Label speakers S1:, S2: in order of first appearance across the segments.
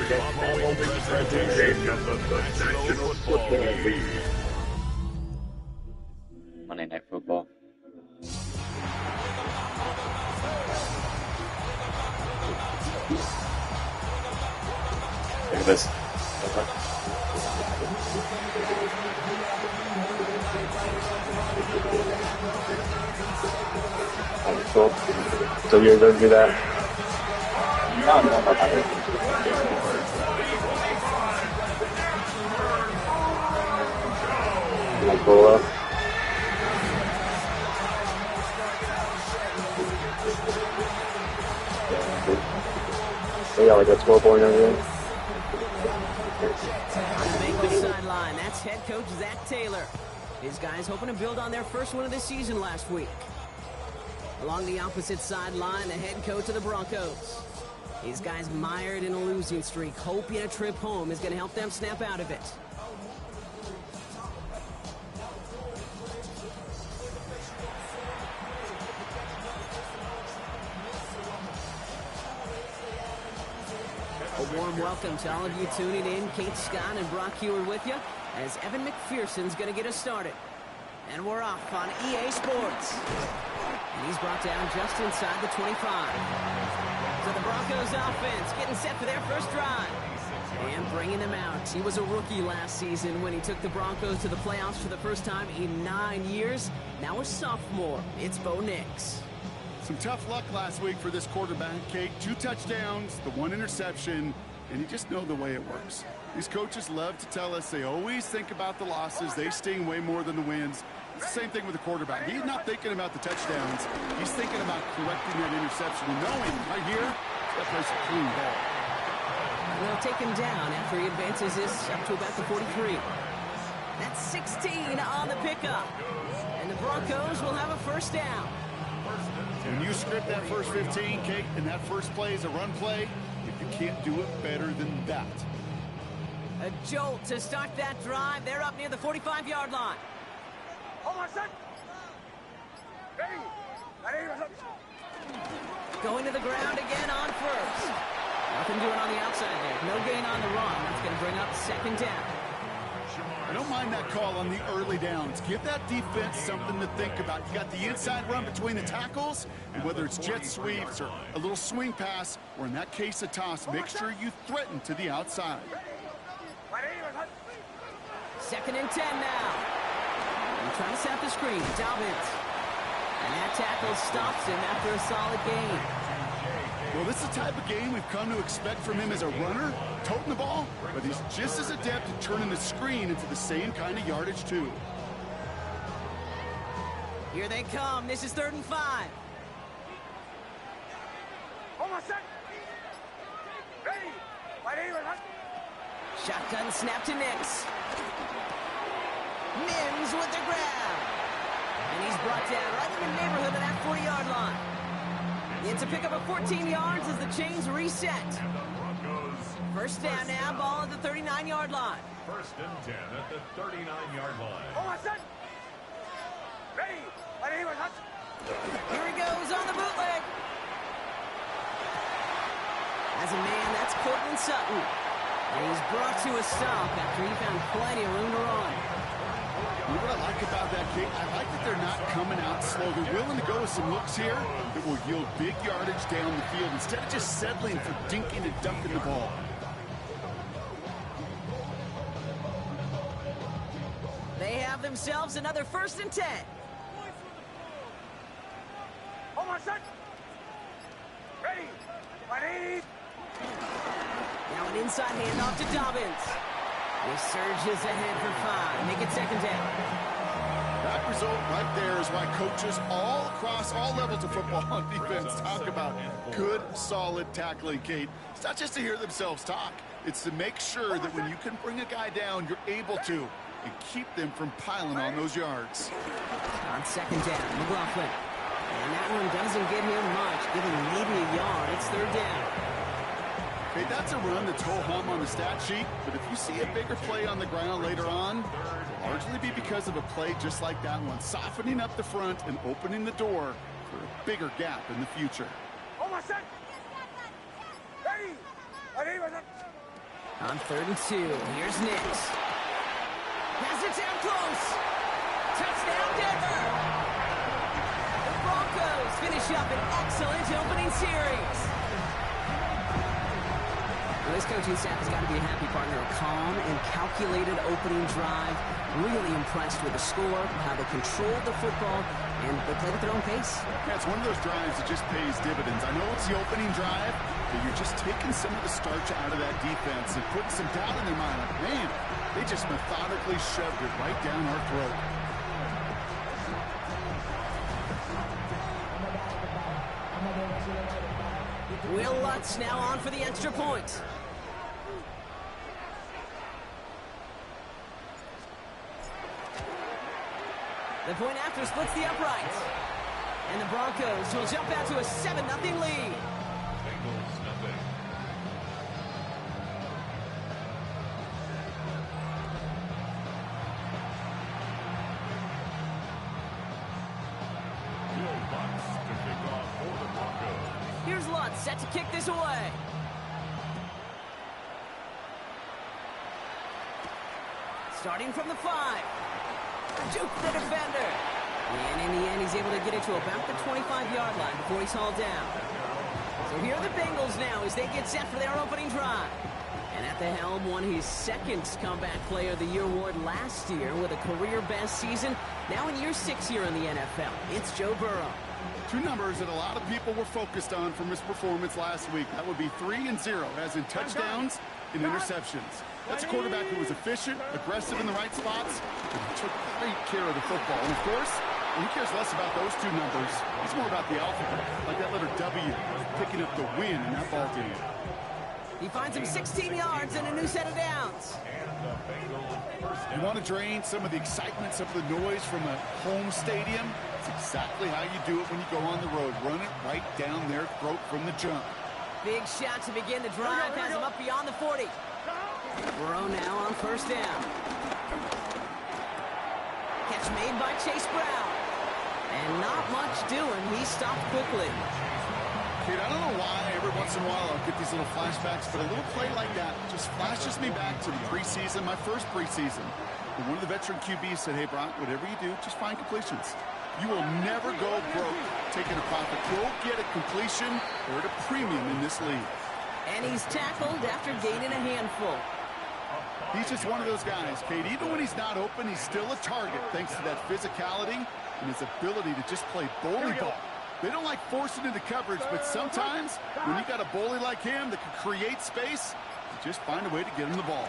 S1: following presentation of the National Football League.
S2: Monday Night Football. Look at this.
S3: Cool. So you're going to do that?
S2: No.
S3: Like Bola. They got like a scoreboard and everything.
S4: On the Bengals sideline, that's head coach Zach Taylor. His guys hoping to build on their first win of the season last week. Along the opposite sideline, the head coach of the Broncos. His guys mired in a losing streak, hoping a trip home is going to help them snap out of it. A warm welcome to all of you tuning in. Kate Scott and Brock Heward with you as Evan McPherson's going to get us started. And we're off on EA Sports. And he's brought down just inside the 25. So the Broncos offense getting set for their first drive. And bringing them out. He was a rookie last season when he took the Broncos to the playoffs for the first time in 9 years. Now a sophomore. It's Bo Nix.
S5: Some tough luck last week for this quarterback, Kate. 2 touchdowns, the 1 interception, and you just know the way it works. These coaches love to tell us they always think about the losses. They sting way more than the wins. It's the same thing with the quarterback. He's not thinking about the touchdowns. He's thinking about correcting that interception and knowing right here, he's got to play some clean ball.
S4: They'll take him down after he advances this up to about the 43. That's 16 on the pickup. And the Broncos will have a first down.
S5: When you script that first 15, Kate, and that first play is a run play, you can't do it better than that.
S4: A jolt to start that drive. They're up near the 45-yard line. Going to the ground again on first. Nothing doing on the outside there. No gain on the run. That's going to bring up second down.
S5: I don't mind that call on the early downs. Give that defense something to think about. You got the inside run between the tackles, and whether it's jet sweeps or a little swing pass, or in that case a toss, make sure you threaten to the outside.
S4: Second and 10 now. He's trying to set the screen. Dobbins. And that tackle stops him after a solid gain.
S5: Well, this is the type of game we've come to expect from him as a runner, toting the ball, but he's just as adept at turning the screen into the same kind of yardage, too.
S4: Here they come. This is 3rd and 5. Shotgun snap to Nix. Mims with the grab. And he's brought down right in the neighborhood of that 40-yard line. It's a pickup of 14 yards as the chains reset. First down now, ball at the 39-yard line.
S1: 1st and 10 at the 39-yard line.
S4: Here he goes on the bootleg. As a man, that's Cortland Sutton. And he's brought to a stop after he found plenty of room to run.
S5: You know what I like about that, Kate? I like that they're not coming out slow. They're willing to go with some looks here that will yield big yardage down the field instead of just settling for dinking and dunking the ball.
S4: They have themselves another 1st and 10. Now an inside handoff to Dobbins. He surges ahead for 5. Make it 2nd down.
S5: That result right there is why coaches all across all levels of football on defense talk about good, solid tackling, Kate. It's not just to hear themselves talk. It's to make sure that when you can bring a guy down, you're able to, and keep them from piling on those yards.
S4: On 2nd down, McLaughlin. And that one doesn't get him much, giving maybe a yard. It's 3rd down.
S5: Okay, that's a run that's ho-hum on the stat sheet, but if you see a bigger play on the ground later on, it'll largely be because of a play just like that one, softening up the front and opening the door for a bigger gap in the future.
S4: On 3rd and 2, here's Nix. Pass it down close. Touchdown, Denver. The Broncos finish up an excellent opening series. Well, this coaching staff has got to be a happy partner. A calm and calculated opening drive. Really impressed with the score, how they controlled the football, and they played at their own pace.
S5: Yeah, it's one of those drives that just pays dividends. I know it's the opening drive, but you're just taking some of the starch out of that defense and putting some doubt in their mind. Like, man, they just methodically shoved it right down our throat.
S4: Will Lutz now on for the extra point. The point after splits the uprights. And the Broncos will jump out to a 7-0 lead. Here's Lutz set to kick this away. Starting from the 5. Juke the defender. And in the end, he's able to get it to about the 25-yard line before he's hauled down. So here are the Bengals now as they get set for their opening drive. And at the helm, won his second Comeback Player of the Year award last year with a career-best season. Now in year 6 here in the NFL, it's Joe Burrow.
S5: Two numbers that a lot of people were focused on from his performance last week. That would be 3 and 0, as in touchdowns and interceptions. That's a quarterback who was efficient, aggressive in the right spots, and took great care of the football. And, of course, he cares less about those two numbers. It's more about the alphabet, like that letter W, picking up the win in that ball game.
S4: He finds him 16 yards and a new set of downs.
S5: You want to drain some of the excitement, some of the noise from a home stadium? It's exactly how you do it when you go on the road. Run it right down their throat from the jump.
S4: Big shot to begin the drive. Has him up beyond the 40. Burrow now on 1st down. Catch made by Chase Brown. And not much doing. He stopped quickly.
S5: Kid, I don't know why every once in a while I'll get these little flashbacks, but a little play like that just flashes me back to the preseason, my first preseason. When one of the veteran QBs said, hey, Brock, whatever you do, just find completions. You will never go broke taking a profit. Go get a completion. They're at a premium in this league.
S4: And he's tackled after gaining a handful.
S5: He's just one of those guys, Kate. Even when he's not open, he's still a target thanks to that physicality and his ability to just play bully ball. They don't like forcing into coverage, but sometimes when you got a bully like him that can create space, you just find a way to get him the ball.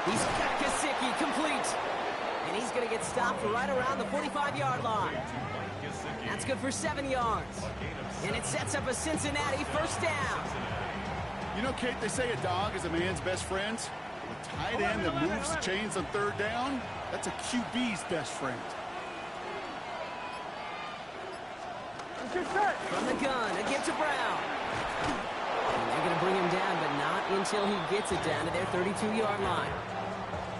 S4: He's got Gesicki complete. And he's going to get stopped right around the 45-yard line. That's good for 7 yards. And it sets up a Cincinnati 1st down.
S5: You know, Kate, they say a dog is a man's best friend. A tight end that moves the chains on 3rd down, that's a QB's best friend.
S4: From the gun, a give to Brown. And they're going to bring him down, but not until he gets it down to their 32-yard line.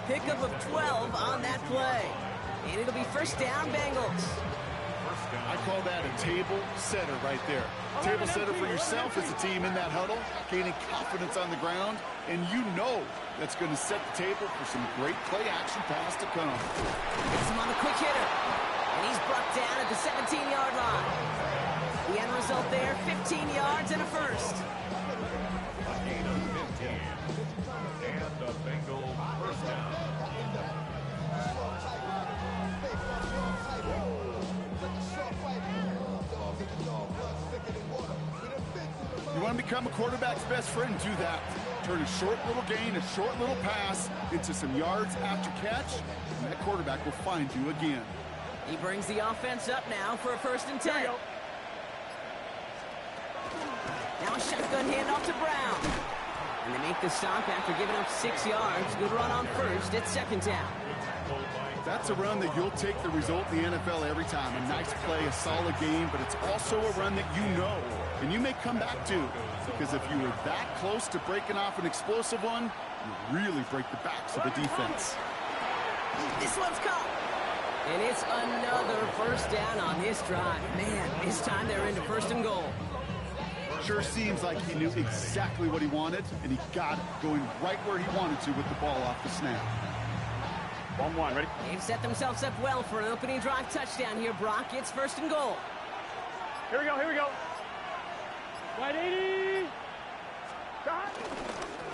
S4: Pickup of 12 on that play. And it'll be 1st down, Bengals.
S5: I call that a table setter right there. Table setter for yourself as a team in that huddle, gaining confidence on the ground, and you know that's going to set the table for some great play-action pass to come.
S4: Gets him on the quick hitter. And he's brought down at the 17-yard line. The end result there, 15 yards and a 1st.
S1: And the Bengals 1st down.
S5: You want to become a quarterback's best friend, do that. Turn a short little gain, a short little pass into some yards after catch, and that quarterback will find you again.
S4: He brings the offense up now for a 1st and 10. Now a shotgun handoff to Brown. And they make the stop after giving up 6 yards. Good run on 1st. It's 2nd down.
S5: That's a run that you'll take the result in the NFL every time. A nice play, a solid game, but it's also a run that you know, and you may come back to, because if you were that close to breaking off an explosive one, you really break the backs of the defense.
S4: This one's caught. And it's another 1st down on this drive. Man, this time they're into 1st and goal.
S5: Sure seems like he knew exactly what he wanted, and he got it, going right where he wanted to with the ball off the snap.
S1: 1-1, ready?
S4: They've set themselves up well for an opening drive touchdown here, Brock. It's 1st and goal.
S1: Here we go, here we go. Right 80.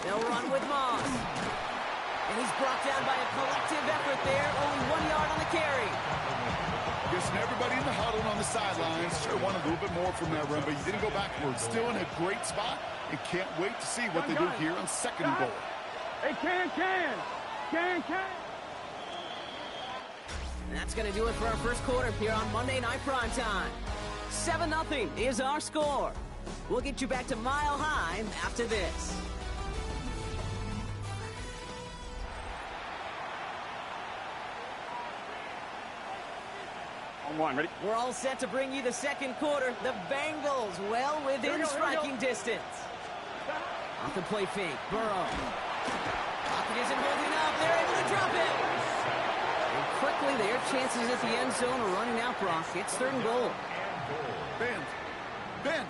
S4: They'll run with Moss. And he's brought down by a collective effort there. Only 1 yard on the carry.
S5: Guessing everybody in the huddle and on the sidelines should have wanted a little bit more from that run, but he didn't go backwards. Still in a great spot, and can't wait to see what they do here on 2nd and goal.
S1: Hey, can.
S4: And that's going to do it for our first quarter here on Monday Night Primetime. 7-0 is our score. We'll get you back to Mile High after this.
S1: One, ready?
S4: We're all set to bring you the 2nd quarter. The Bengals well within striking distance. Off the play fake, Burrow. Pocket isn't holding up. They're able to drop it. And quickly, their chances at the end zone are running out, Brock. It's 3rd and goal.
S5: Bend.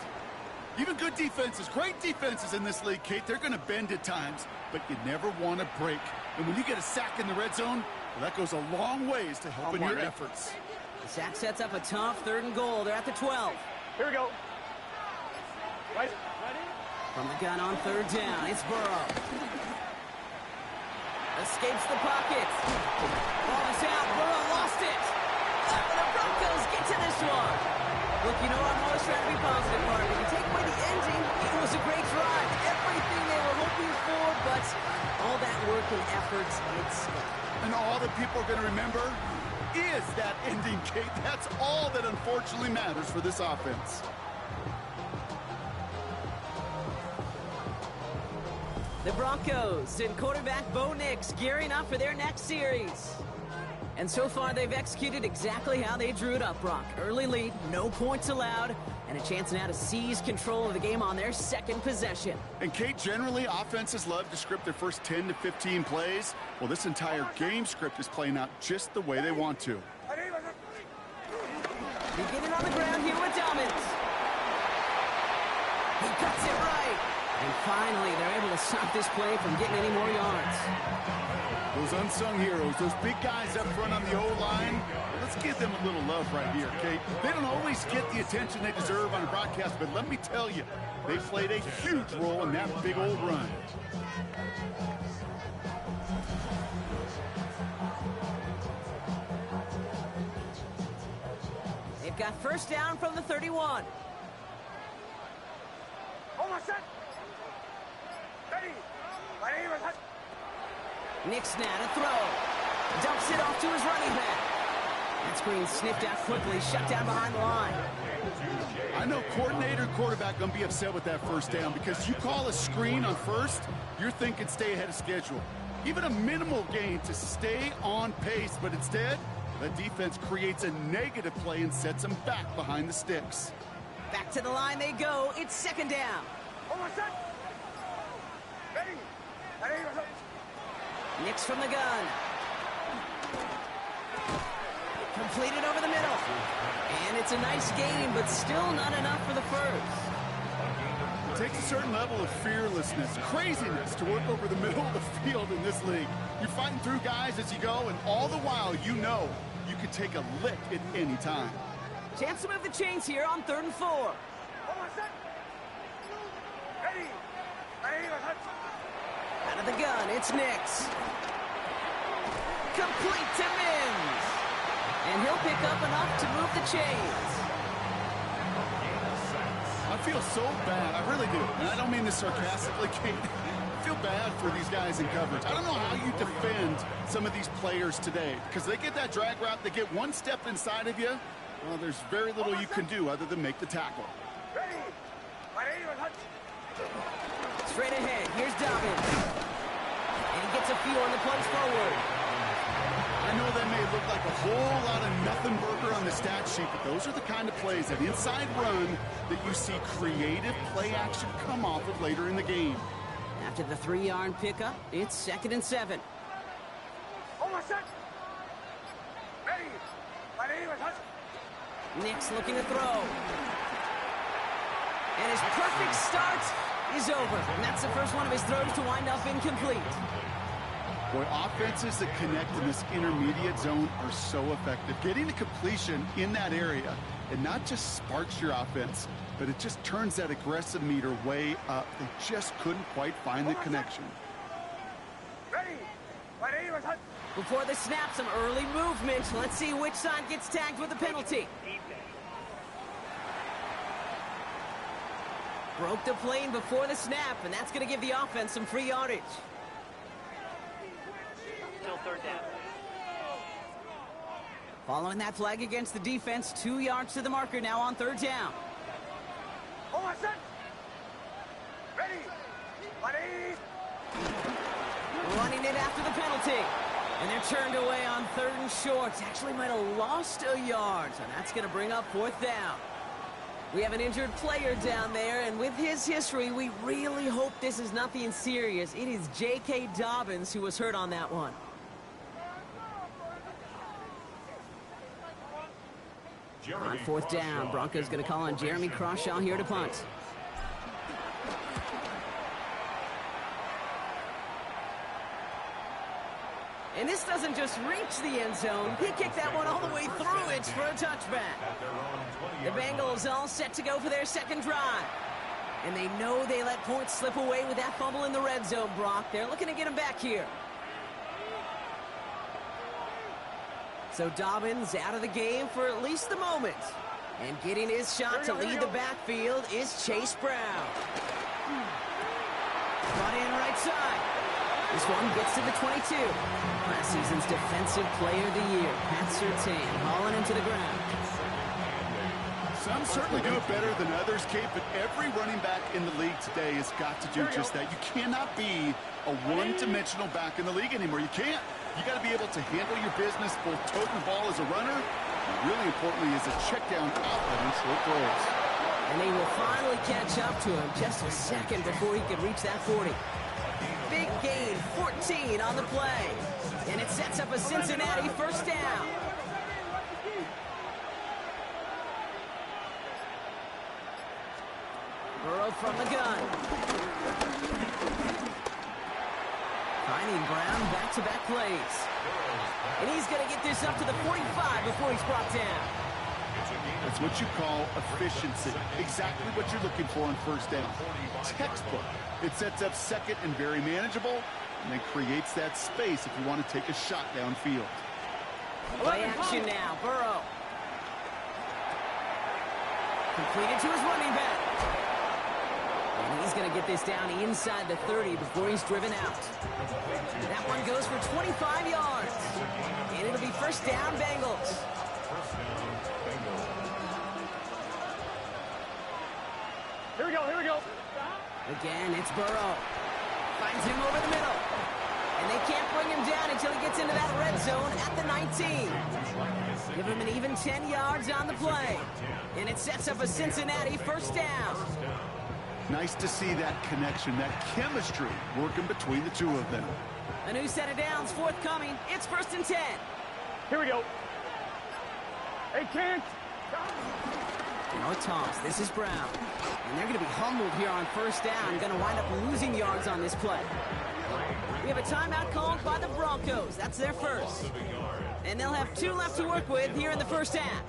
S5: Even good defenses, great defenses in this league, Kate, they're going to bend at times, but you never want to break. And when you get a sack in the red zone, well, that goes a long ways to helping your efforts.
S4: The sack sets up a tough 3rd and goal. They're at the 12.
S1: Here we go. Right.
S4: From the gun on 3rd down, it's Burrow. Escapes the pocket. Ball is out. Burrow lost it. Oh, the Broncos get to this one. Look, you know, I'm always trying to be positive, Mark. If you take away the ending, it was a great drive. Everything they were hoping for, but all that work and effort, it's...
S5: And all that people are going to remember is that ending, Kate. That's all that unfortunately matters for this offense.
S4: The Broncos and quarterback Bo Nix gearing up for their next series. And so far, they've executed exactly how they drew it up, Brock. Early lead, no points allowed, and a chance now to seize control of the game on their 2nd possession.
S5: And Kate, generally, offenses love to script their first 10 to 15 plays. Well, this entire game script is playing out just the way they want to.
S4: Beginning on the ground here with Dobbins. He cuts it right. And finally, they're able to stop this play from getting any more yards.
S5: Those unsung heroes, those big guys up front on the O-line, let's give them a little love right here, Kate. They don't always get the attention they deserve on a broadcast, but let me tell you, they played a huge role in that big old run.
S4: They've got 1st down from the 31. Nix now to throw. Dumps it off to his running back. That screen sniffed out quickly, shut down behind the line.
S5: I know coordinator and quarterback going to be upset with that 1st down because you call a screen on 1st, you're thinking stay ahead of schedule. Even a minimal gain to stay on pace, but instead, the defense creates a negative play and sets them back behind the sticks.
S4: Back to the line they go. It's 2nd down. Nix from the gun. Completed over the middle. And it's a nice game, but still not enough for the 1st.
S5: It takes a certain level of fearlessness, craziness to work over the middle of the field in this league. You're fighting through guys as you go, and all the while you know you could take a lick at any time.
S4: Chance to move the chains here on 3rd and 4. Out of the gun, it's Nix. Complete to Mims. And he'll pick up enough to move the chains.
S5: I feel so bad. I really do. And I don't mean this sarcastically, Kate. I feel bad for these guys in coverage. I don't know how you defend some of these players today because they get that drag route, they get one step inside of you. Well, there's very little you can do other than make the tackle.
S4: Straight ahead, here's Dobbins. And he gets a few on the plunge forward.
S5: I know that may look like a whole lot of nothing burger on the stat sheet, but those are the kind of plays, that inside run, that you see creative play action come off of later in the game.
S4: After the 3-yard pickup, it's 2nd and 7. Nix looking to throw. And his perfect start is over. And that's the first one of his throws to wind up incomplete.
S5: Boy, offenses that connect in this intermediate zone are so effective. Getting the completion in that area, it not just sparks your offense, but it just turns that aggressive meter way up. They just couldn't quite find the connection.
S4: Before the snap, some early movement. Let's see which side gets tagged with a penalty. Broke the plane before the snap, and that's going to give the offense some free yardage.
S6: Still third down.
S4: Following that flag against the defense, 2 yards to the marker now on third down. Running it after the penalty. And they're turned away on 3rd and short. Actually might have lost a yard, so that's going to bring up 4th down. We have an injured player down there, and with his history, we really hope this is nothing serious. It is J.K. Dobbins who was hurt on that one. On 4th down, Broncos going to call on Jeremy Crawshaw here to punt. And this doesn't just reach the end zone. He kicked that one all the way through it for a touchback. The Bengals all set to go for their second drive. And they know they let points slip away with that fumble in the red zone, Brock. They're looking to get him back here. So Dobbins out of the game for at least the moment. And getting his shot to lead the backfield is Chase Brown. Brought in right side. This one gets to the 22. Last season's Defensive Player of the Year, Pat Surtain, hauling him to the ground.
S5: Some certainly do it better than others, Kate, but every running back in the league today has got to do just that. You cannot be a one-dimensional back in the league anymore. You can't. You got to be able to handle your business, both toting the ball as a runner, and really importantly as a check down outlet on short throws.
S4: And they will finally catch up to him just a second before he could reach that 40. Big gain, 14 on the play. And it sets up a Cincinnati first down. Burrow from the gun. Finding Brown back-to-back plays. And he's going to get this up to the 45 before he's brought down.
S5: That's what you call efficiency. Exactly what you're looking for on first down. Textbook. It sets up second and very manageable, and then creates that space if you want to take a shot downfield.
S4: Play action now, Burrow. Completed to his running back. And he's going to get this down inside the 30 before he's driven out. That one goes for 25 yards. And it'll be first down, Bengals.
S6: Here we go, here we go.
S4: Again, it's Burrow. Finds him over the middle. And they can't bring him down until he gets into that red zone at the 19. Give him an even 10 yards on the play. And it sets up a Cincinnati first down.
S5: Nice to see that connection, that chemistry working between the two of them.
S4: A new set of downs forthcoming. It's 1st and 10.
S6: Here we go. Hey, Kent.
S4: No toss. This is Brown. And they're going to be humbled here on first down. Going to wind up losing yards on this play. We have a timeout called by the Broncos. That's their first. And they'll have 2 left to work with here in the first half.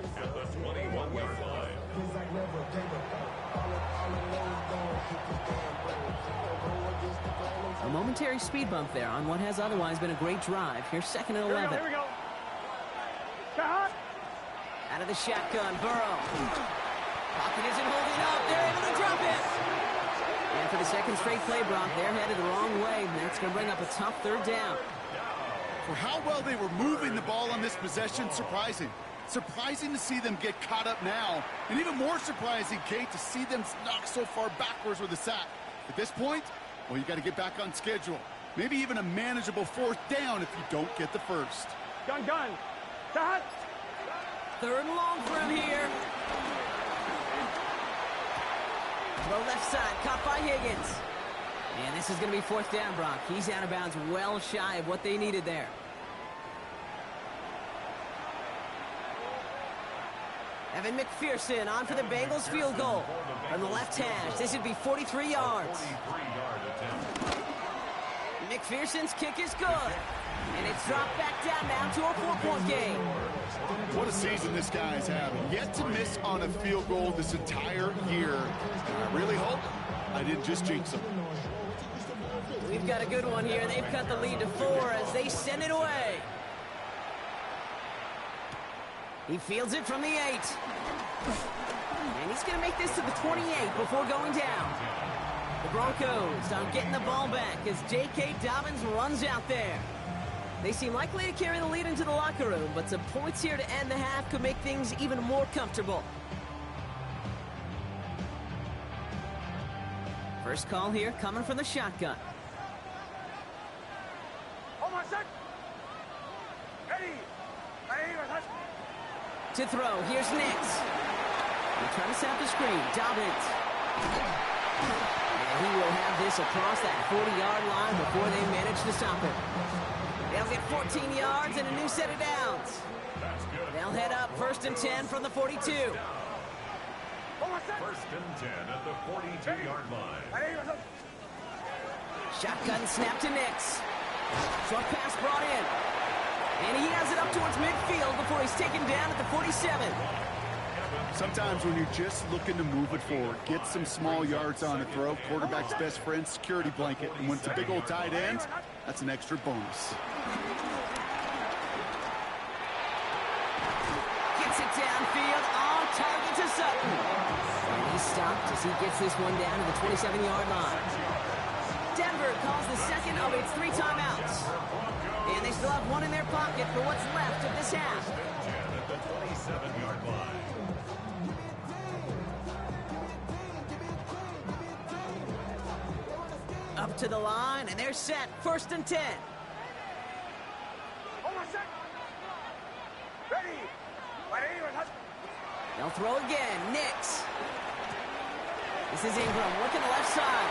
S4: A momentary speed bump there on what has otherwise been a great drive. Here's 2nd and 11.
S6: Here we go.
S4: Out of the shotgun, Burrow. Pocket isn't holding up. They're able to drop it. And for the second straight play, Brock, they're headed the wrong way. And that's going to bring up a tough 3rd down.
S5: For how well they were moving the ball on this possession, surprising. Surprising to see them get caught up now. And even more surprising, Kate, to see them knock so far backwards with a sack. At this point, well, you got to get back on schedule. Maybe even a manageable 4th down if you don't get the first.
S6: Gun. Shot.
S4: 3rd and long for him here. Throw left side, caught by Higgins. And this is going to be 4th down, Brock. He's out of bounds well shy of what they needed there. Evan McPherson on for the Bengals field goal. From the left hash, this would be 43 yards. McPherson's kick is good. And it's dropped back down now to a 4-point game.
S5: What a season this guy's having. Yet to miss on a field goal this entire year. I really hope I didn't just jinx him.
S4: We've got a good one here. They've cut the lead to 4 as they send it away. He fields it from the 8. And he's going to make this to the 28 before going down. The Broncos are getting the ball back as J.K. Dobbins runs out there. They seem likely to carry the lead into the locker room, but some points here to end the half could make things even more comfortable. First call here coming from the shotgun. To throw, here's Nix. They're trying to set up the screen. Dobbins. And he will have this across that 40-yard line before they manage to stop it. They'll get 14 yards and a new set of downs. They'll head up 1st and 10 from the 42.
S1: 1st and 10 at the 42-yard line.
S4: Shotgun snap to Nix. Short pass brought in. And he has it up towards midfield before he's taken down at the 47.
S5: Sometimes when you're just looking to move it forward, get some small yards on a throw, quarterback's best friend, security blanket. And when it's a big old tight end, that's an extra bonus.
S4: Gets it downfield, on target to Sutton. And he's stopped as he gets this one down to the 27-yard line. Denver calls the second of its 3 timeouts. And they still have one in their pocket for what's left of this half.
S1: At the 27-yard line.
S4: Up to the line, and they're set. 1st and 10. They'll throw again. Nix. This is Ingram working the left side.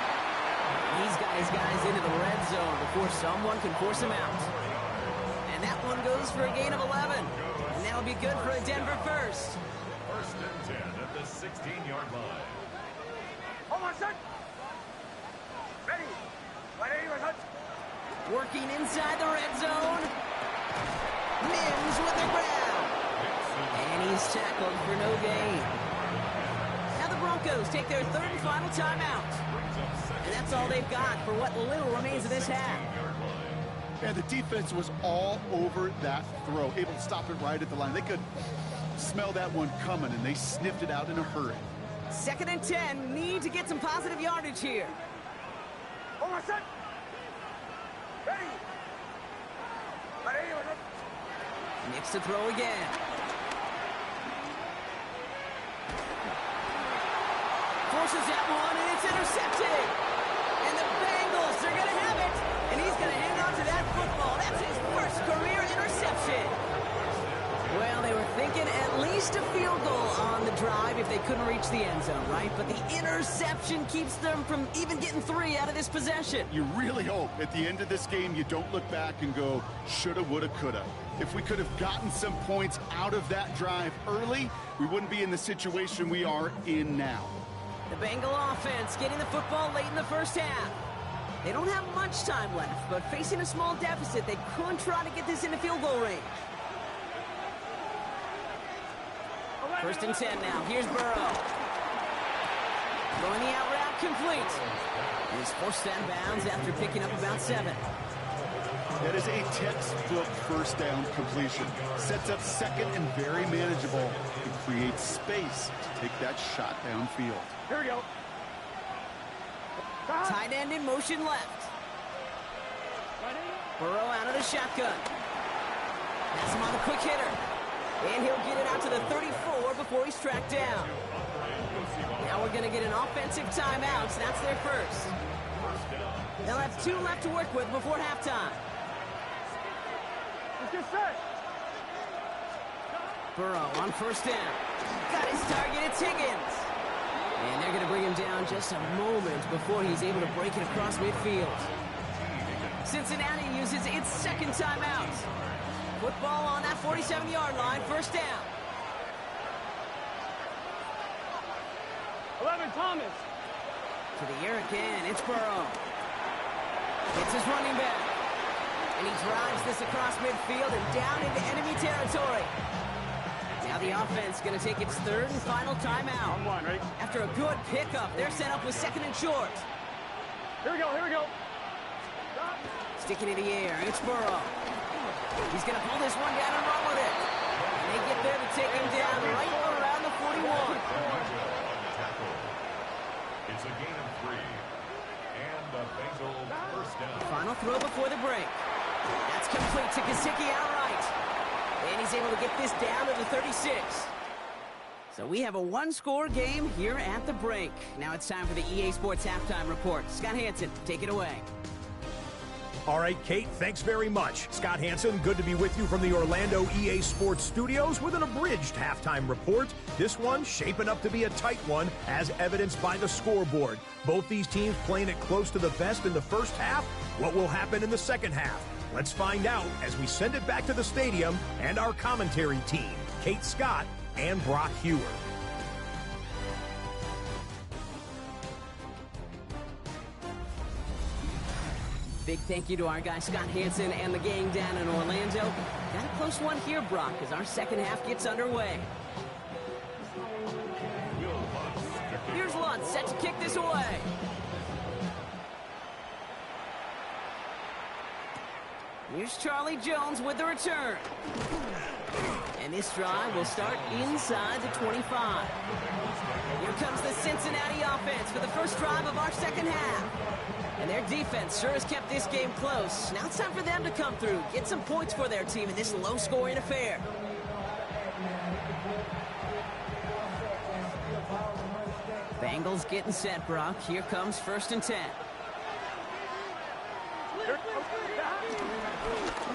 S4: He's got his guys into the red zone before someone can force him out. And that one goes for a gain of 11. And that'll be good for a Denver first.
S1: 1st and 10 at the 16-yard line.
S4: Working inside the red zone. Mims with the ground. And he's tackled for no gain. Now the Broncos take their 3rd and final timeout. And that's all they've got for what little remains of this half.
S5: And the defense was all over that throw, able to stop it right at the line. They could smell that one coming, and they sniffed it out in a hurry.
S4: 2nd and 10, need to get some positive yardage here. Nix to throw again. Forces that one, and it's intercepted. And the Bengals are going to have it. And he's going to hang on to that football. That's his first career interception. Well, they were thinking at least a field goal on the drive if they couldn't reach the end zone, right? But the interception keeps them from even getting 3 out of this possession.
S5: You really hope at the end of this game you don't look back and go, shoulda, woulda, coulda. If we could have gotten some points out of that drive early, we wouldn't be in the situation we are in now.
S4: The Bengal offense getting the football late in the first half. They don't have much time left, but facing a small deficit, they could try to get this into field goal range. 1st and 10 now. Here's Burrow. Throwing the out route complete. He's forced out of bounds after picking up about 7.
S5: That is a textbook first down completion. Sets up 2nd and very manageable. It creates space to take that shot downfield.
S6: Here we go.
S4: Tight end in motion left. Burrow out of the shotgun. Pass him on the quick hitter. And he'll get it out to the 34 before he's tracked down. Now we're going to get an offensive timeout, so that's their first. They'll have 2 left to work with before halftime.
S6: Let's get set.
S4: Burrow on 1st down. Got his target, it's Higgins. And they're going to bring him down just a moment before he's able to break it across midfield. Cincinnati uses its 2nd timeout. Football on that 47-yard line, 1st down.
S6: 11, Thomas.
S4: To the air again. It's Burrow. It's his running back. And he drives this across midfield and down into enemy territory. Now the offense going to take its third and final timeout.
S6: On one, ready?
S4: After a good pickup, they're set up with second and short.
S6: Here we go, here we go.
S4: Sticking in the air, it's Burrow. He's going to pull this one down and run with it. And they get there to take him down right around the 41.
S1: It's a gain of 3. And the Bengals first down.
S4: Final throw before the break. That's complete to Gesicki outright. And he's able to get this down to the 36. So we have a one-score game here at the break. Now it's time for the EA Sports Halftime Report. Scott Hansen, take it away.
S7: All right, Kate, thanks very much. Scott Hansen, good to be with you from the Orlando EA Sports Studios with an abridged halftime report. This one shaping up to be a tight one, as evidenced by the scoreboard. Both these teams playing it close to the vest in the first half. What will happen in the second half? Let's find out as we send it back to the stadium and our commentary team, Kate Scott and Brock Hewer.
S4: Big thank you to our guy Scott Hansen and the gang down in Orlando. Got a close one here, Brock, as our second half gets underway. Here's Lutz set to kick this away. Here's Charlie Jones with the return. And this drive will start inside the 25. Here comes the Cincinnati offense for the first drive of our second half. And their defense sure has kept this game close. Now it's time for them to come through, get some points for their team in this low-scoring affair. Bengals getting set, Brock. Here comes 1st and 10.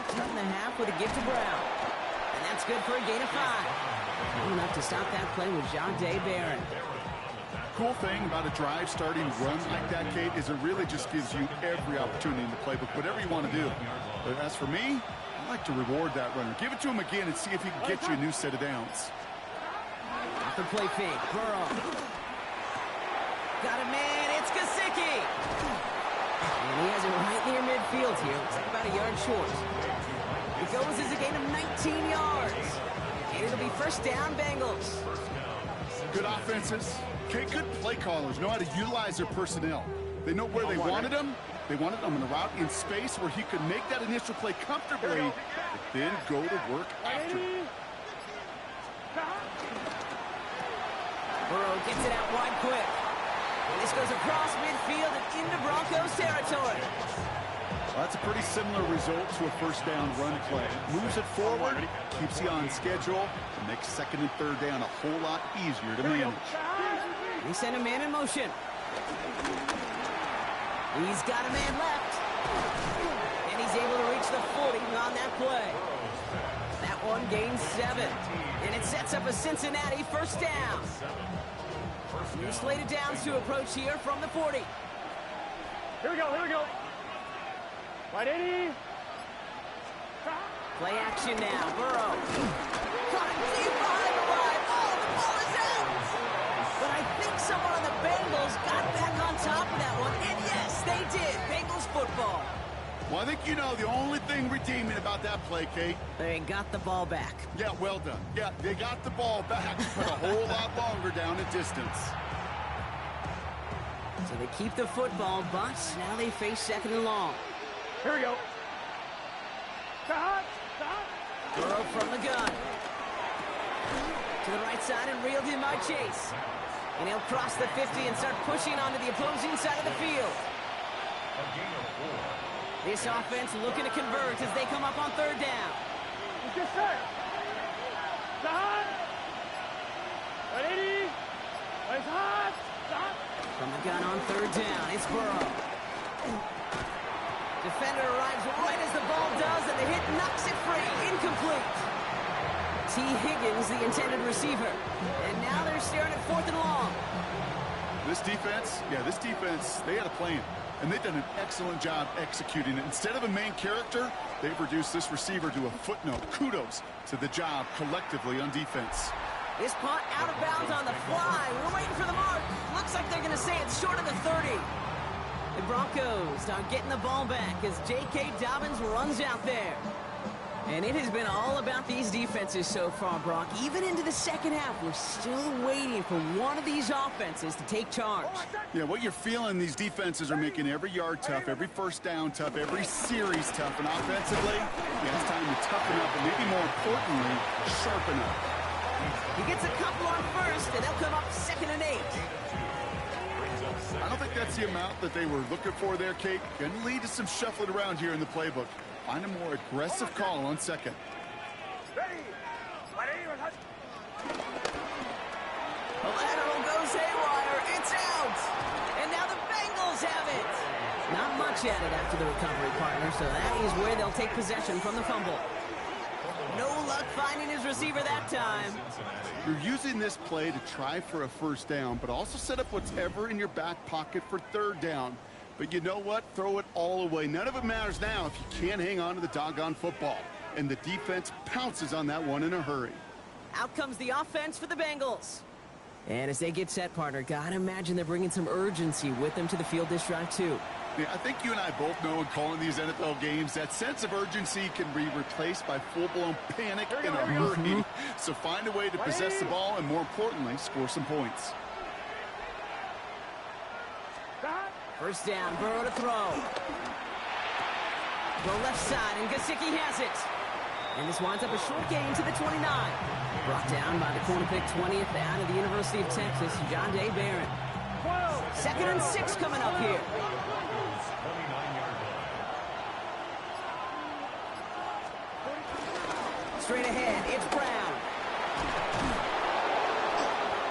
S4: Starting the half with a give to Brown. And that's good for a gain of 5. Not enough to stop that play with Jahdae Barron.
S5: Cool thing about a drive starting run like that, Kate, is it really just gives you every opportunity in the playbook, whatever you want to do. But as for me, I like to reward that runner. Give it to him again and see if he can get you a new set of downs.
S4: After play fake, Burrow. Got a man, it's Gesicki. And he has it right near midfield here. Looks like about a yard short. It goes as a gain of 19 yards. And it'll be first down, Bengals.
S5: Good offenses. Okay, good play callers know how to utilize their personnel. They know where they wanted them. They wanted them on the route in space where he could make that initial play comfortably, but then go to work after.
S4: Burrow gets it out wide quick. And this goes across midfield and into Broncos territory.
S5: Well, that's a pretty similar result to a first down run play. Moves it forward, keeps you on schedule, and makes second and third down a whole lot easier to manage.
S4: He sent a man in motion. He's got a man left. And he's able to reach the 40 on that play. That one gains 7. And it sets up a Cincinnati first down. New slated downs to approach here from the 40.
S6: Here we go, here we go. Right 80.
S4: Play action now, Burrow. Caught it deep behind the line. Oh, the ball is out. But I think someone on the Bengals got back on top of that one. And yes, they did. Bengals football.
S5: Well, I think you know the only thing redeeming about that play, Kate.
S4: They got the ball back.
S5: Yeah, well done. Yeah, they got the ball back, but a whole lot longer down the distance.
S4: So they keep the football, but now they face second and long.
S6: Here we go. Stop, stop.
S4: Burrow from the gun. To the right side and reeled in by Chase. And he'll cross the 50 and start pushing onto the opposing side of the field. This offense looking to convert as they come up on third down.
S6: Let's get set. Stop. Right 80. Right hot. Stop.
S4: From the gun on third down, it's Burrow. Defender arrives right as the ball does, and the hit knocks it free. Incomplete. T. Higgins, the intended receiver. And now they're staring at 4th and long.
S5: This defense, they had a plan. And they've done an excellent job executing it. Instead of a main character, they've reduced this receiver to a footnote. Kudos to the job collectively on defense.
S4: This punt out of bounds on the fly. We're waiting for the mark. Looks like they're going to say it's short of the 30. The Broncos start getting the ball back as J.K. Dobbins runs out there. And it has been all about these defenses so far, Brock. Even into the second half, we're still waiting for one of these offenses to take charge.
S5: Yeah, what you're feeling, these defenses are making every yard tough, every first down tough, every series tough. And offensively, yeah, it's time to toughen up and maybe more importantly, sharpen up.
S4: He gets a couple on first, and they'll come up 2nd and 8.
S5: I don't think that's the amount that they were looking for there, Kate. Going to lead to some shuffling around here in the playbook. Find a more aggressive call on 2nd.
S4: The lateral goes haywire. It's out. And now the Bengals have it. Not much added after the recovery, partner, so that is where they'll take possession from the fumble. No luck finding his receiver that time.
S5: You're using this play to try for a first down, but also set up whatever in your back pocket for 3rd down. But you know what? Throw it all away. None of it matters now if you can't hang on to the doggone football. And the defense pounces on that one in a hurry.
S4: Out comes the offense for the Bengals. And as they get set, partner, gotta imagine they're bringing some urgency with them to the field this drive, too.
S5: Yeah, I think you and I both know in calling these NFL games, that sense of urgency can be replaced by full-blown panic in a hurry. So find a way to possess the ball and, more importantly, score some points.
S4: First down, Burrow to throw. Go left side, and Gesicki has it. And this winds up a short gain to the 29. Brought down by the corner pick 20th out of the University of Texas, John Day Barron. 2nd and 6 coming up here. Straight ahead, it's Brown.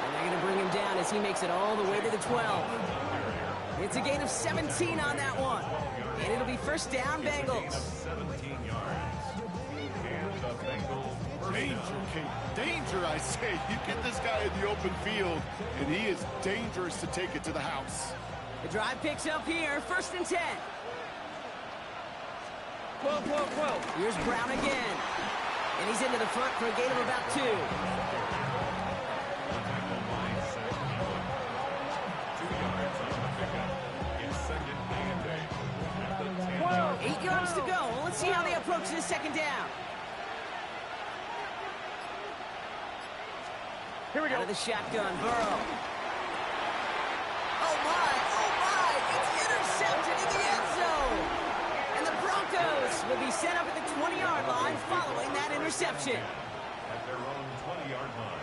S4: And they're going to bring him down as he makes it all the way to the 12. It's a gain of 17 on that one. And it'll be first down, Bengals.
S1: 17 yards. And the Bengals.
S5: Danger, Kate. Danger, I say. You get this guy in the open field, and he is dangerous to take it to the house.
S4: The drive picks up here, 1st and 10. Whoa. Here's Brown again. And he's into the front for a gain of about 2. 8 yards to go. Let's see how they approach this 2nd down.
S6: Here we go.
S4: Out of the shotgun, Burrow. Oh my, it's intercepted in the end zone. And the Broncos will be set up at the 20-yard line following that interception.
S1: At their own 20-yard line.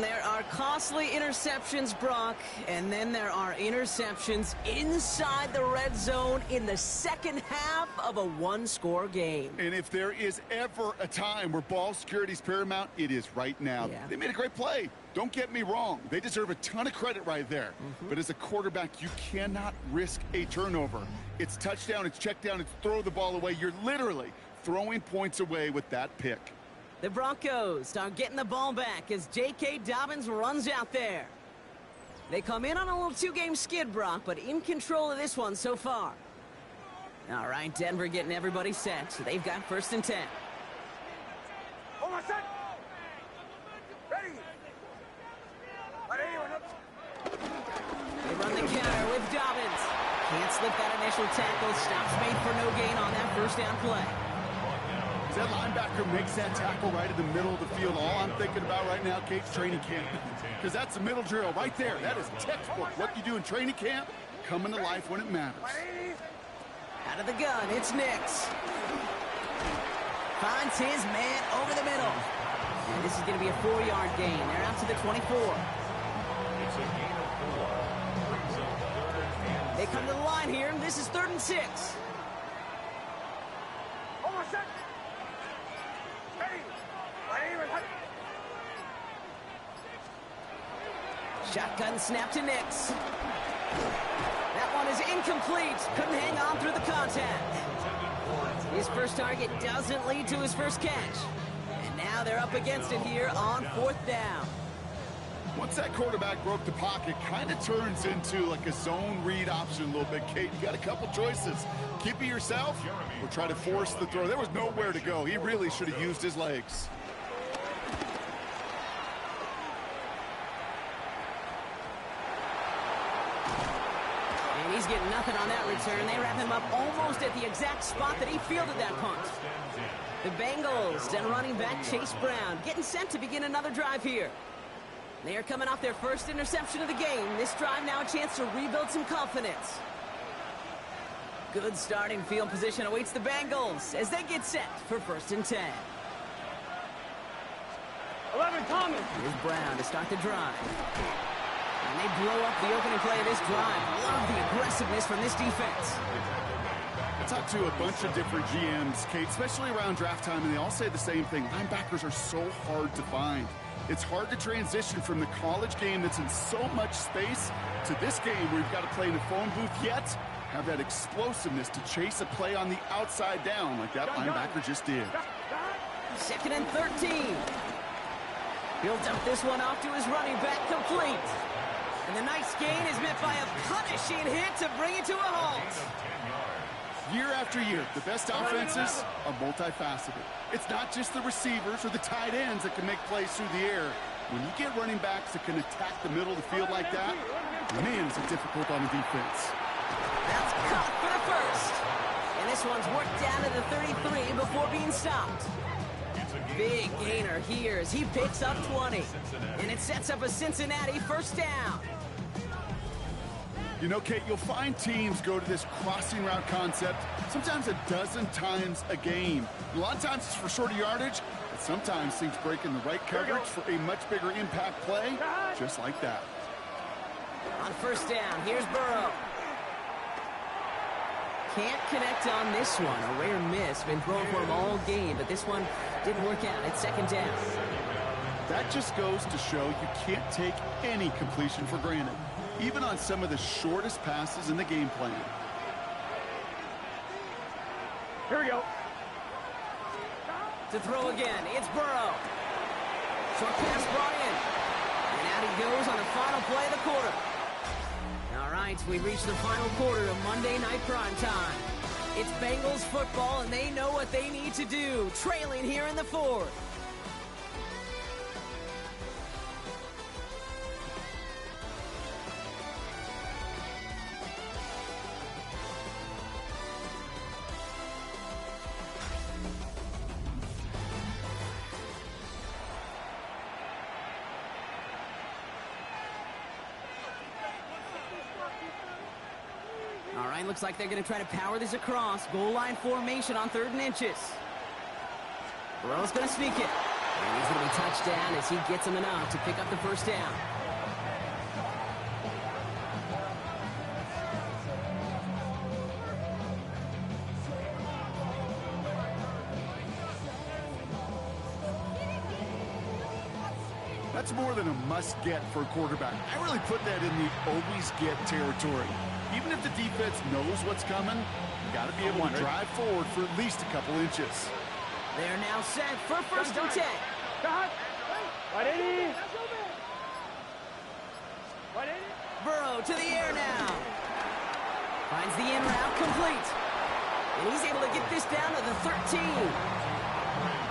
S4: There are costly interceptions, Brock, and then there are interceptions inside the red zone in the second half of a one-score game.
S5: And if there is ever a time where ball security is paramount, it is right now.
S4: Yeah.
S5: They made a great play. Don't get me wrong. They deserve a ton of credit right there. But as a quarterback, you cannot risk a turnover. It's touchdown, it's check down, it's throw the ball away. You're literally throwing points away with that pick.
S4: The Broncos start getting the ball back as J.K. Dobbins runs out there. They come in on a little 2-game skid, Brock, but in control of this one so far. All right, Denver getting everybody set, so they've got 1st and 10.
S6: Almost set. Ready.
S4: They run the counter with Dobbins. Can't slip that initial tackle. Stops made for no gain on that first down play.
S5: That linebacker makes that tackle right in the middle of the field. All I'm thinking about right now, Kate's training camp. Because that's the middle drill right there. That is textbook. What you do in training camp, coming to life when it matters.
S4: Out of the gun, it's Nix. Finds his man over the middle. And this is going to be a 4-yard gain. They're out to the 24.
S1: It's a gain of 4. Brings up 3rd and
S4: They come to the line here, and this is 3rd and 6.
S6: Almost set. Ready.
S4: Shotgun snap to Nix. That one is incomplete. Couldn't hang on through the contact. His first target doesn't lead to his first catch. And now they're up against it here on 4th down.
S5: Once that quarterback broke the pocket, kind of turns into like a zone read option a little bit, Kate. You got a couple choices. Keep it yourself or try to force the throw. There was nowhere to go. He really should have used his legs.
S4: And he's getting nothing on that return. They wrap him up almost at the exact spot that he fielded that punt. The Bengals and running back Chase Brown getting set to begin another drive here. They are coming off their first interception of the game. This drive now a chance to rebuild some confidence. Good starting field position awaits the Bengals as they get set for 1st and 10.
S6: 11, Thomas.
S4: Here's Brown to start the drive. And they blow up the opening play of this drive. Love the aggressiveness from this defense.
S5: I talked to a bunch of different GMs, Kate, especially around draft time, and they all say the same thing. Linebackers are so hard to find. It's hard to transition from the college game that's in so much space to this game where you've got to play in a phone booth, yet have that explosiveness to chase a play on the outside down like that linebacker just did.
S4: 2nd and 13. Builds up this one off to his running back, complete. And the nice gain is met by a punishing hit to bring it to a halt.
S5: Year after year, the best offenses are multifaceted. It's not just the receivers or the tight ends that can make plays through the air. When you get running backs that can attack the middle of the field like that, man, is it difficult on the defense.
S4: That's caught for the first. And this one's worked down to the 33 before being stopped. Big gainer here as he picks up 20. And it sets up a Cincinnati 1st down.
S5: You know, Kate, you'll find teams go to this crossing route concept sometimes a dozen times a game. A lot of times it's for shorter yardage, but sometimes things break in the right coverage for a much bigger impact play, just like that.
S4: On 1st down, here's Burrow. Can't connect on this one. A rare miss. Been thrown for him all game, but this one didn't work out. It's 2nd down.
S5: That just goes to show you can't take any completion for granted, even on some of the shortest passes in the game plan.
S6: Here we go.
S4: To throw again, it's Burrow. Short pass brought in. And out he goes on the final play of the quarter. All right, we've reached the final quarter of Monday Night Primetime. It's Bengals football, and they know what they need to do, trailing here in the 4th. All right, looks like they're going to try to power this across. Goal line formation on 3rd and inches. Burrow's going to sneak it. And he's going to be touched down as he gets him enough to pick up the 1st down.
S5: That's more than a must-get for a quarterback. I really put that in the always-get territory. Even if the defense knows what's coming, you got to be able to drive forward for at least a couple inches.
S4: They're now set for 1st and 10.
S6: Cut. Right 80. Right 80.
S4: Burrow to the air now. Finds the in route complete. And he's able to get this down to the 13.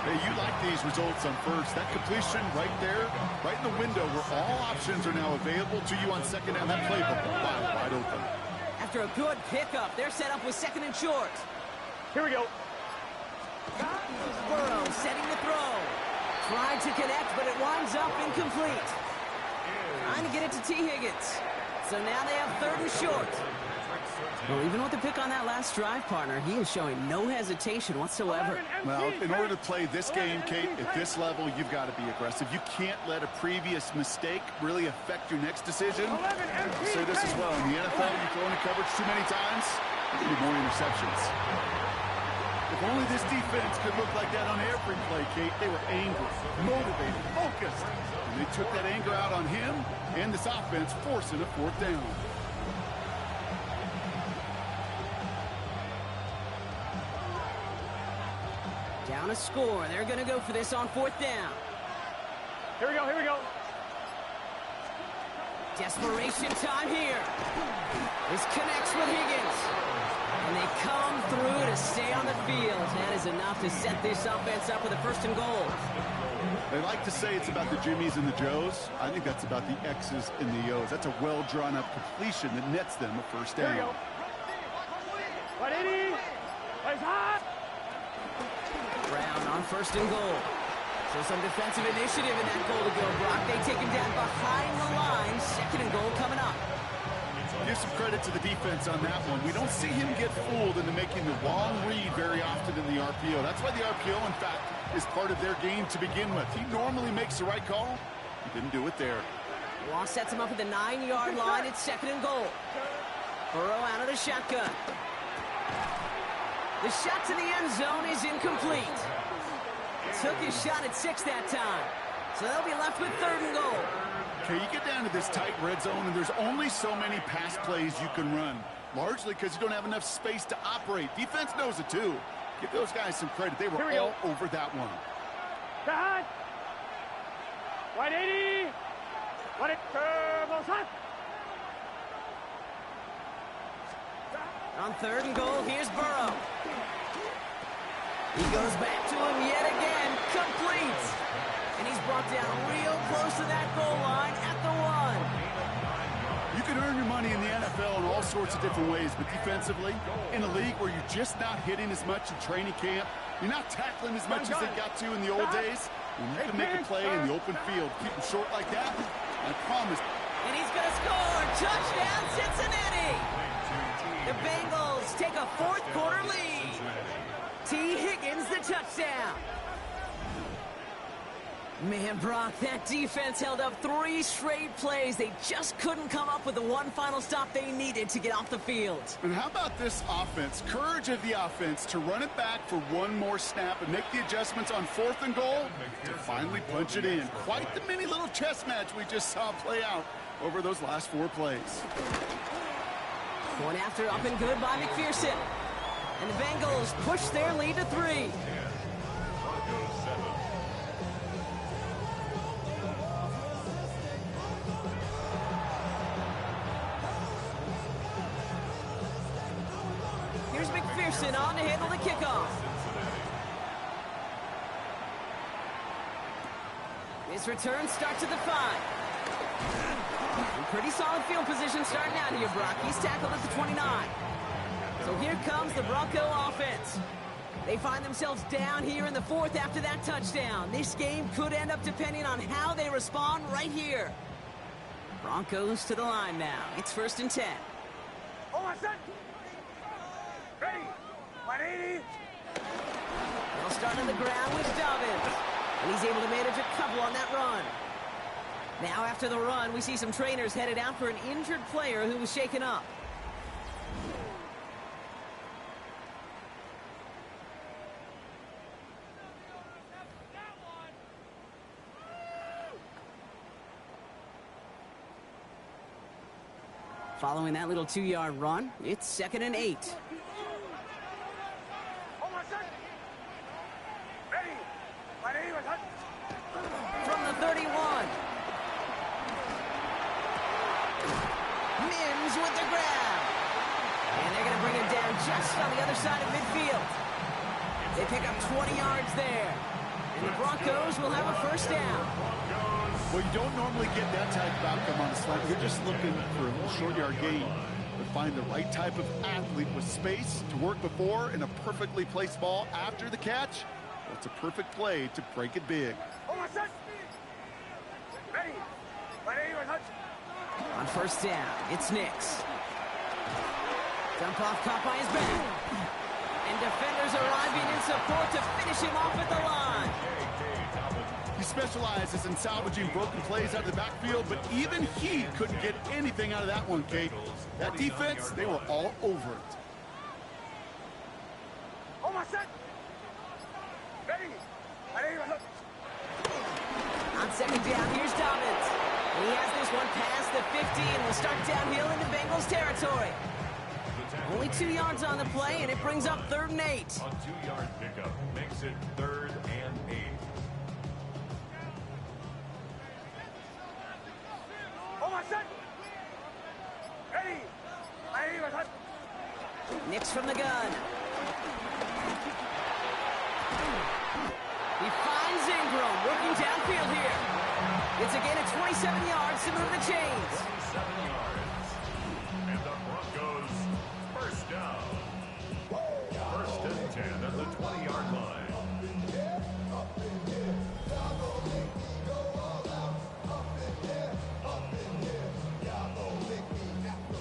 S5: Hey, you like these results on 1st. That completion right there, right in the window where all options are now available to you on 2nd down. That playbook wide open.
S4: After a good pickup, they're set up with 2nd and short.
S6: Here we go.
S4: Burrow setting the throw. Tried to connect, but it winds up incomplete. Trying to get it to T. Higgins. So now they have 3rd and short. Well, even with the pick on that last drive, partner, he is showing no hesitation whatsoever.
S5: Well, in order to play this game, Kate, at this level, you've got to be aggressive. You can't let a previous mistake really affect your next decision. I'll say this as well. In the NFL, you throw into coverage too many times, you need more interceptions. If only this defense could look like that on every play, Kate. They were angry, motivated, focused. And they took that anger out on him and this offense, forcing a 4th down.
S4: Down a score. They're going to go for this on 4th down.
S6: Here we go. Here we go.
S4: Desperation time here. This connects with Higgins. And they come through to stay on the field. That is enough to set this offense up with a 1st and goal.
S5: They like to say it's about the Jimmies and the Joes. I think that's about the X's and the O's. That's a well-drawn-up completion that nets them a 1st down.
S6: 180. Plays hot.
S4: Brown on 1st and goal. So some defensive initiative in that goal to go, Brock. They take him down behind the line. 2nd and goal coming up.
S5: Give some credit to the defense on that one. We don't see him get fooled into making the wrong read very often in the RPO. That's why the RPO, in fact, is part of their game to begin with. He normally makes the right call. He didn't do it there.
S4: Waugh sets him up at the 9-yard line. It's 2nd and goal. Burrow out of the shotgun. The shot to the end zone is incomplete. Took his shot at 6 that time. So they'll be left with 3rd and goal.
S5: Okay, you get down to this tight red zone, and there's only so many pass plays you can run, largely because you don't have enough space to operate. Defense knows it, too. Give those guys some credit. They were all over that one.
S6: Back. 180. 180. Turbo's hot.
S4: On 3rd and goal, here's Burrow. He goes back to him yet again. Complete. And he's brought down real close to that goal line at the 1.
S5: You can earn your money in the NFL in all sorts of different ways, but defensively, in a league where you're just not hitting as much in training camp, you're not tackling as much as they got to in the old days, when you can make a play in the open field, keep them short like that, I promise.
S4: And he's going to score. Touchdown, Cincinnati. The Bengals take a 4th quarter lead. T. Higgins, the touchdown. Man, Brock, that defense held up 3 straight plays. They just couldn't come up with the one final stop they needed to get off the field.
S5: And how about this offense? Courage of the offense to run it back for one more snap and make the adjustments on 4th and goal to finally punch it in. Quite the mini little chess match we just saw play out over those last 4 plays.
S4: Going after up and good by McPherson. And the Bengals push their lead to 3. Here's McPherson on to handle the kickoff. This return starts at the 5. Pretty solid field position starting out here, Brock. He's tackled at the 29. So here comes the Bronco offense. They find themselves down here in the 4th after that touchdown. This game could end up depending on how they respond right here. Broncos to the line now. It's 1st and 10.
S6: Oh, my son. Ready. 180.
S4: They'll start on the ground with Dobbins. And he's able to manage a couple on that run. Now after the run, we see some trainers headed out for an injured player who was shaken up. Following that little 2-yard run, it's 2nd and 8. From the 31. Mims with the grab. And they're going to bring him down just on the other side of midfield. They pick up 20 yards there. And the Broncos will have a 1st down.
S5: Well, you don't normally get that type of outcome on a slant. You're just looking for a little short yard gain. But find the right type of athlete with space to work before and a perfectly placed ball after the catch. Well, it's a perfect play to break it big.
S4: On 1st down, it's Nix. Dump off caught by his back. And defenders arriving in support to finish him off at the line.
S5: He specializes in salvaging broken plays out of the backfield, but even he couldn't get anything out of that one, Kate. That defense, they were all over it.
S6: Oh, my son. Ready.
S4: On 2nd down, here's Dobbins. And he has this one past the 50 and will start downhill into Bengals territory. Only 2 yards on the play, and it brings up 3rd and 8.
S1: A 2-yard pickup makes it 3rd and 8.
S6: Oh, my son. Ready.
S4: Nix from the gun. He finds Ingram working downfield here. It's a gain of 27 yards to move the chains.
S1: 7 yards. And the Broncos first down. First and 10 at the 20-yard line.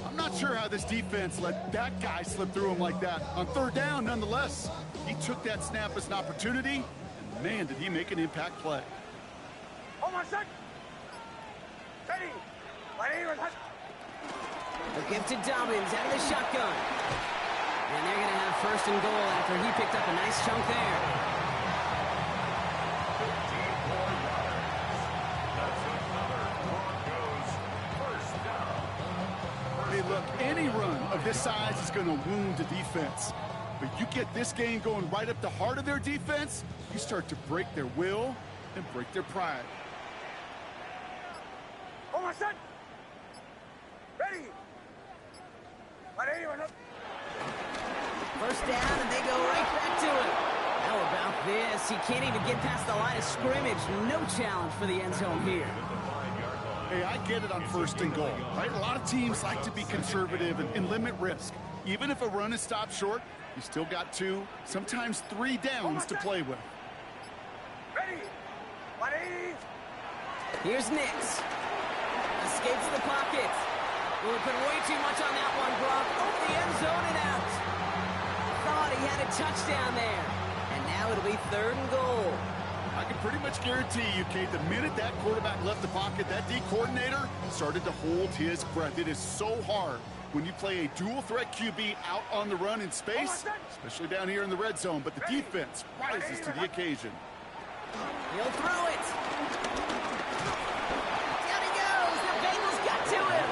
S5: I'm not sure how this defense let that guy slip through him like that. On third down, nonetheless, he took that snap as an opportunity, and man, did he make an impact play.
S6: Hold on, set. Ready.
S4: A gift to Dobbins out of the shotgun. And they're going to have first and goal after he picked up a nice chunk there.
S1: 54 yards. That's another Broncos first down.
S5: Hey, look, any run of this size is going to wound the defense. But you get this game going right up the heart of their defense, you start to break their will and break their pride.
S6: Hold on, set. Ready.
S4: First down, and they go right back to it. How about this? He can't even get past the line of scrimmage. No challenge for the end zone here.
S5: Hey, I get it on first and goal, right? A lot of teams like to be conservative and limit risk. Even if a run is stopped short, you still got 2, sometimes 3 downs to play with.
S6: Ready.
S4: Here's Nix. Escapes the pocket. We're putting way too much on that one, Brock. Over the end zone and out. Thought he had a touchdown there. And now it'll be third and goal.
S5: I can pretty much guarantee you, Kate, the minute that quarterback left the pocket, that D coordinator started to hold his breath. It is so hard when you play a dual-threat QB out on the run in space, especially down here in the red zone. But the defense rises to the occasion.
S4: He'll throw it. Down he goes. The Bengals got to him.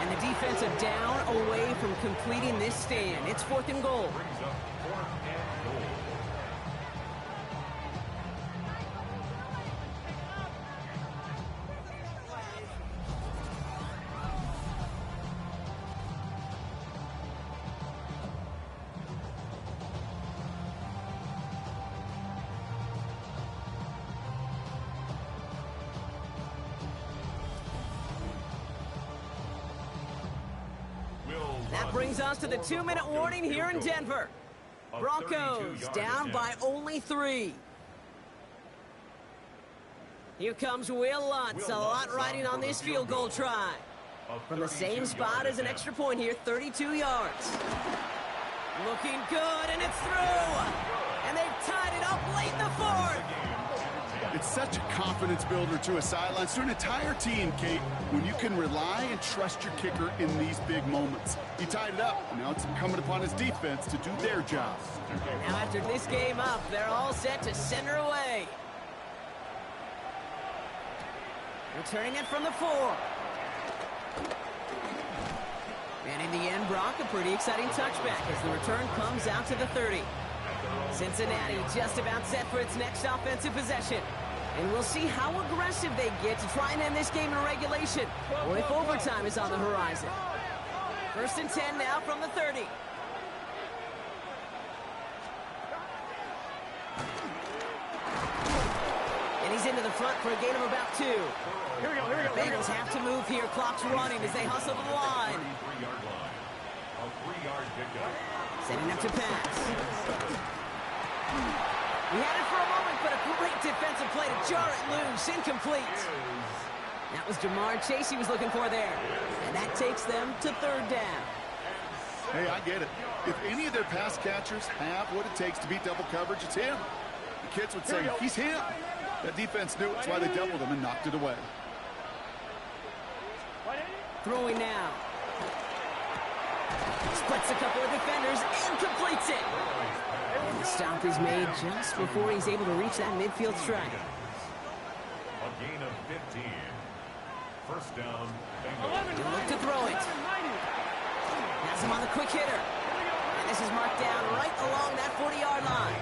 S4: And the defense are down away from completing this stand. It's fourth and goal.
S1: Brings up fourth and goal.
S4: That brings us to the 2-minute warning here in Denver. Broncos down by only 3. Here comes Will Lutz. A lot riding on this field goal try. From the same spot as an extra point here, 32 yards. Looking good, and it's through. And they've tied it up late in the fourth.
S5: It's such a confidence builder to a sideline, to an entire team, Kate, when you can rely and trust your kicker in these big moments. He tied it up. Now it's incumbent upon his defense to do their job.
S4: Now after this game up, they're all set to center away. Returning it from the 4. And in the end, Brock, a pretty exciting touchback as the return comes out to the 30. Cincinnati just about set for its next offensive possession. And we'll see how aggressive they get to try and end this game in regulation, or if overtime is on the horizon. First and 10 now from the 30. And he's into the front for a gain of about 2.
S6: Here we go.
S4: Bengals have to move here. Clock's running as they hustle to the line.
S1: A 3-yard pickup.
S4: Setting up to pass. He had it for a moment, but a great defensive play to jar it loose. Incomplete. That was Jamar Chase he was looking for there. And that takes them to third down.
S5: Hey, I get it. If any of their pass catchers have what it takes to beat double coverage, it's him. The kids would say, he's him. That defense knew it. That's why they doubled him and knocked it away.
S4: Throwing now. Splits a couple of defenders and completes it. And the stop is made just before he's able to reach that midfield strike.
S1: A gain of 15. First down, Bengals.
S4: He'll look to throw it. Has him on the quick hitter. And this is marked down right along that 40-yard line.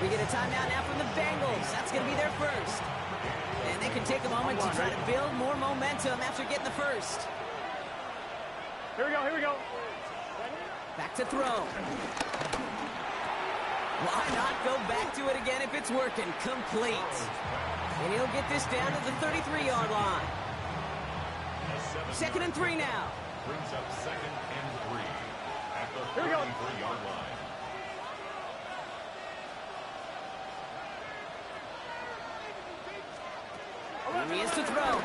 S4: We get a timeout now from the Bengals. That's going to be their first. And they can take a moment to try to build more momentum after getting the first.
S6: Here we go.
S4: Back to throw. Why not go back to it again if it's working? Complete. And he'll get this down to the 33-yard line. 2nd and 3 now.
S1: Brings up 2nd and 3 at the
S6: Here we go.
S1: 33-yard line.
S4: Here he is to throw.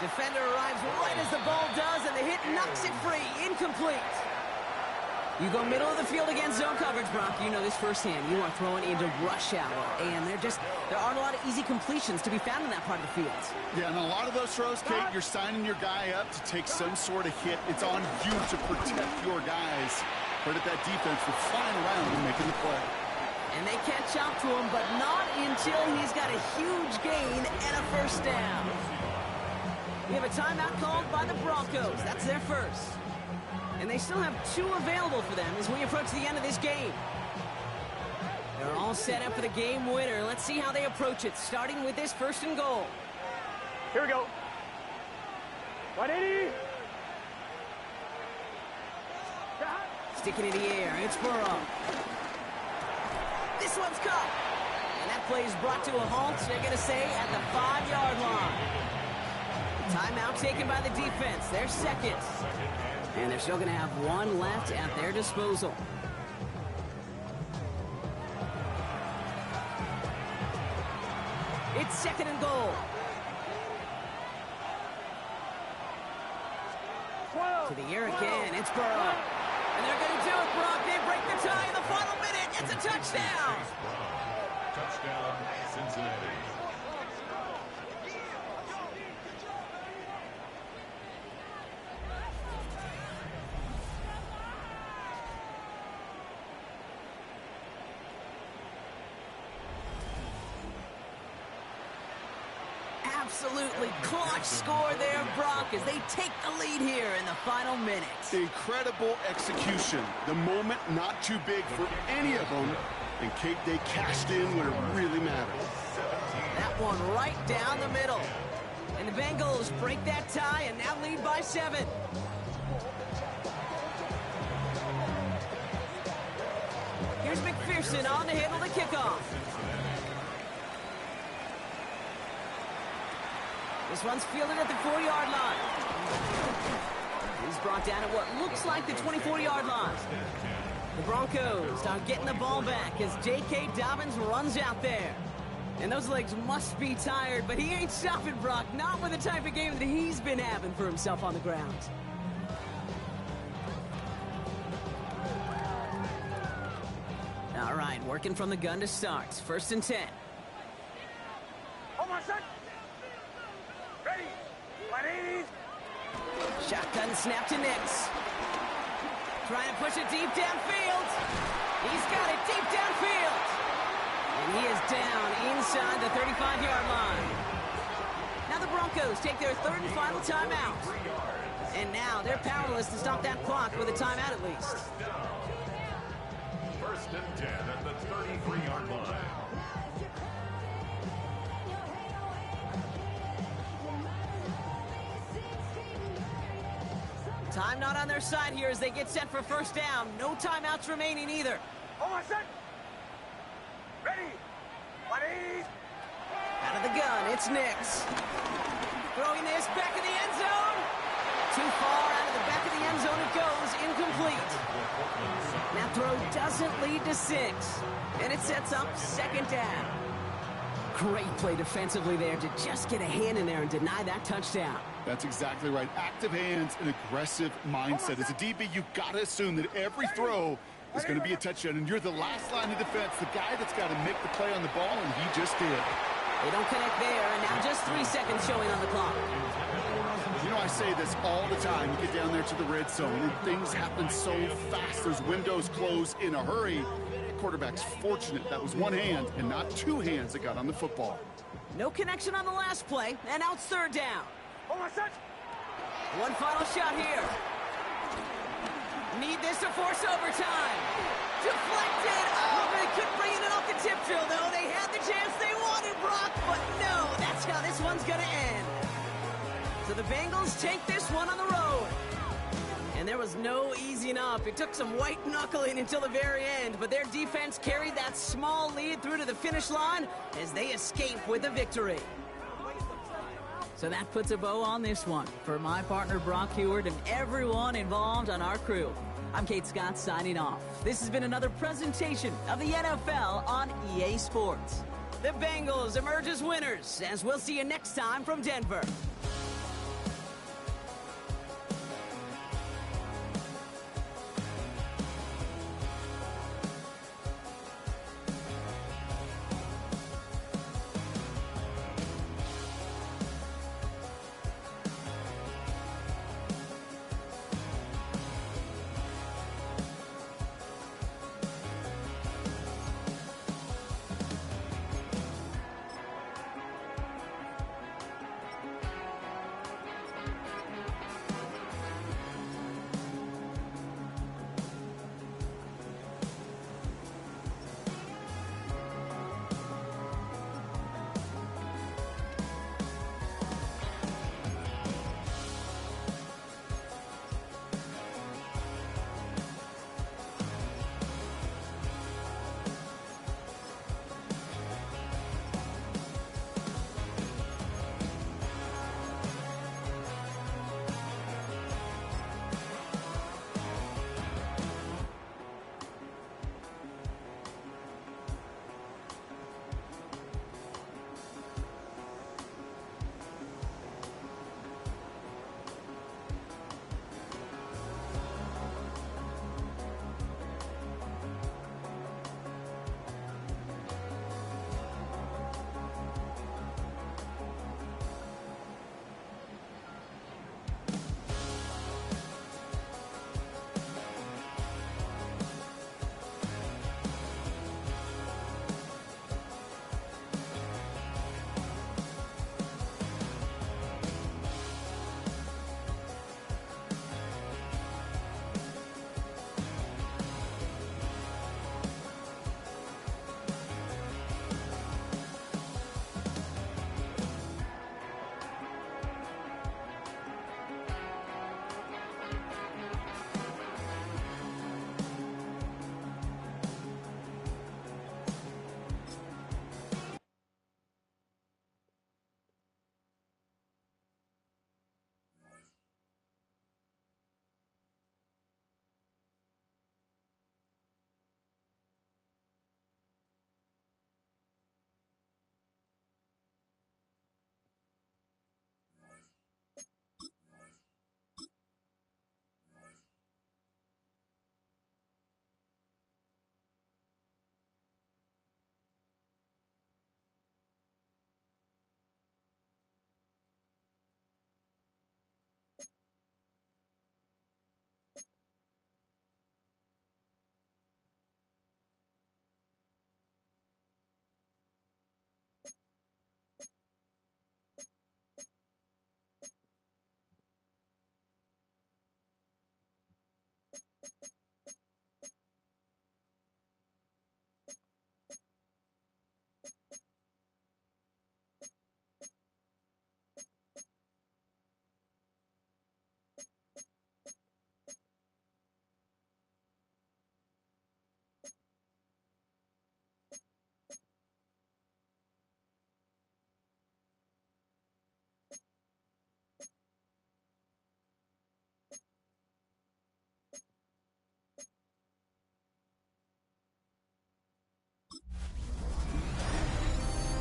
S4: Defender arrives right as the ball does, and the hit knocks it free. Incomplete. You go middle of the field against zone coverage, Brock. You know this firsthand. You are throwing into rush hour, and there aren't a lot of easy completions to be found in that part of the field.
S5: Yeah, and a lot of those throws, Kate, you're signing your guy up to take some sort of hit. It's on you to protect your guys. Credit that defense for flying around and making the play.
S4: And they catch up to him, but not until he's got a huge gain and a first down. We have a timeout called by the Broncos. That's their first. And they still have 2 available for them as we approach the end of this game. They're all set up for the game winner. Let's see how they approach it, starting with this 1st and goal.
S6: Here we go. 180.
S4: Sticking in the air, it's Burrow. This one's caught. And that play is brought to a halt, they're going to say, at the 5-yard line. Timeout taken by the defense. They're second. And they're still going to have 1 left at their disposal. It's 2nd and goal. To the air again. It's Burrow. And they're going to do it, Brock. They break the tie in the final minute. It's a touchdown.
S1: Touchdown, Cincinnati.
S4: Absolutely clutch score there, Brock, as they take the lead here in the final minutes.
S5: Incredible execution. The moment not too big for any of them. And Kate, they cashed in when it really mattered.
S4: That one right down the middle. And the Bengals break that tie and now lead by 7. Here's McPherson on to handle the kickoff. This one's fielded at the 4-yard line. He's brought down at what looks like the 24-yard line. The Broncos are getting the ball back as J.K. Dobbins runs out there. And those legs must be tired, but he ain't stopping, Brock. Not with the type of game that he's been having for himself on the ground. All right, working from the gun to start. 1st and 10.
S6: Hold on, son. Ready. 180.
S4: Shotgun snap to Nix. Trying to push it deep downfield. He's got it deep downfield. And he is down inside the 35-yard line. Now the Broncos take their 3rd and final timeout. And now they're powerless to stop that clock with a timeout at least.
S1: 1st and 10 at the 33-yard line.
S4: Time not on their side here as they get set for first down. No timeouts remaining either.
S6: Hold on, son. Ready. 180.
S4: Out of the gun, it's Nix. Throwing this back in the end zone. Too far out of the back of the end zone it goes. Incomplete. That throw doesn't lead to 6. And it sets up 2nd down. Great play defensively there to just get a hand in there and deny that touchdown.
S5: That's exactly right. Active hands and aggressive mindset. As a DB, you've got to assume that every throw is going to be a touchdown, and you're the last line of defense, the guy that's got to make the play on the ball, and he just did.
S4: They don't connect there, and now just 3 seconds showing on the clock.
S5: You know, I say this all the time. You get down there to the red zone, and things happen so fast. Those windows close in a hurry. The quarterback's fortunate that was one hand and not 2 hands that got on the football.
S4: No connection on the last play, and now it's 3rd down.
S6: Hold on, son.
S4: One final shot here. Need this to force overtime. Deflected. Oh, they couldn't bring it off the tip drill, though. They had the chance they wanted, Brock, but no. That's how this one's going to end. So the Bengals take this one on the road. And there was no easy easing up. It took some white knuckling until the very end, but their defense carried that small lead through to the finish line as they escape with a victory. So that puts a bow on this one. For my partner Brock Heward and everyone involved on our crew, I'm Kate Scott signing off. This has been another presentation of the NFL on EA Sports. The Bengals emerge as winners, as we'll see you next time from Denver.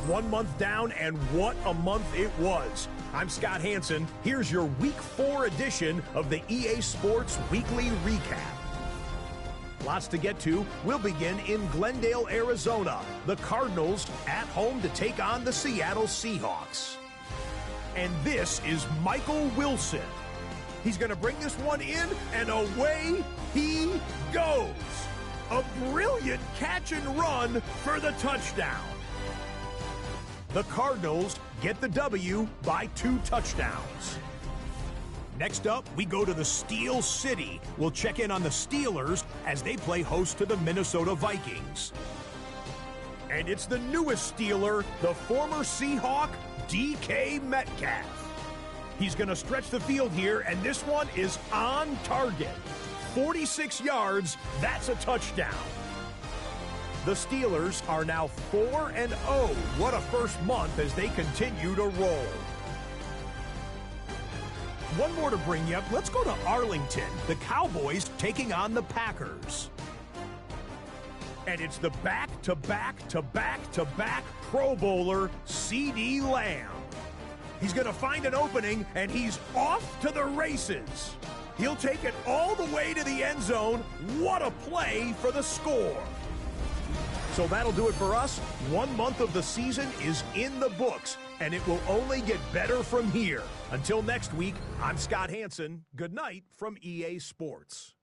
S7: One month down, and what a month it was. I'm Scott Hanson. Here's your Week 4 edition of the EA Sports Weekly Recap. Lots to get to. We'll begin in Glendale, Arizona. The Cardinals at home to take on the Seattle Seahawks. And this is Michael Wilson. He's going to bring this one in, and away he goes. A brilliant catch and run for the touchdown. The Cardinals get the W by 2 touchdowns. Next up, we go to the Steel City. We'll check in on the Steelers as they play host to the Minnesota Vikings. And it's the newest Steeler, the former Seahawk, DK Metcalf. He's going to stretch the field here, and this one is on target. 46 yards. That's a touchdown. The Steelers are now 4-0. What a first month as they continue to roll. One more to bring you up. Let's go to Arlington. The Cowboys taking on the Packers. And it's the back-to-back-to-back-to-back Pro Bowler, CeeDee Lamb. He's going to find an opening, and he's off to the races. He'll take it all the way to the end zone. What a play for the score. So that'll do it for us. 1 month of the season is in the books, and it will only get better from here. Until next week, I'm Scott Hanson. Good night from EA Sports.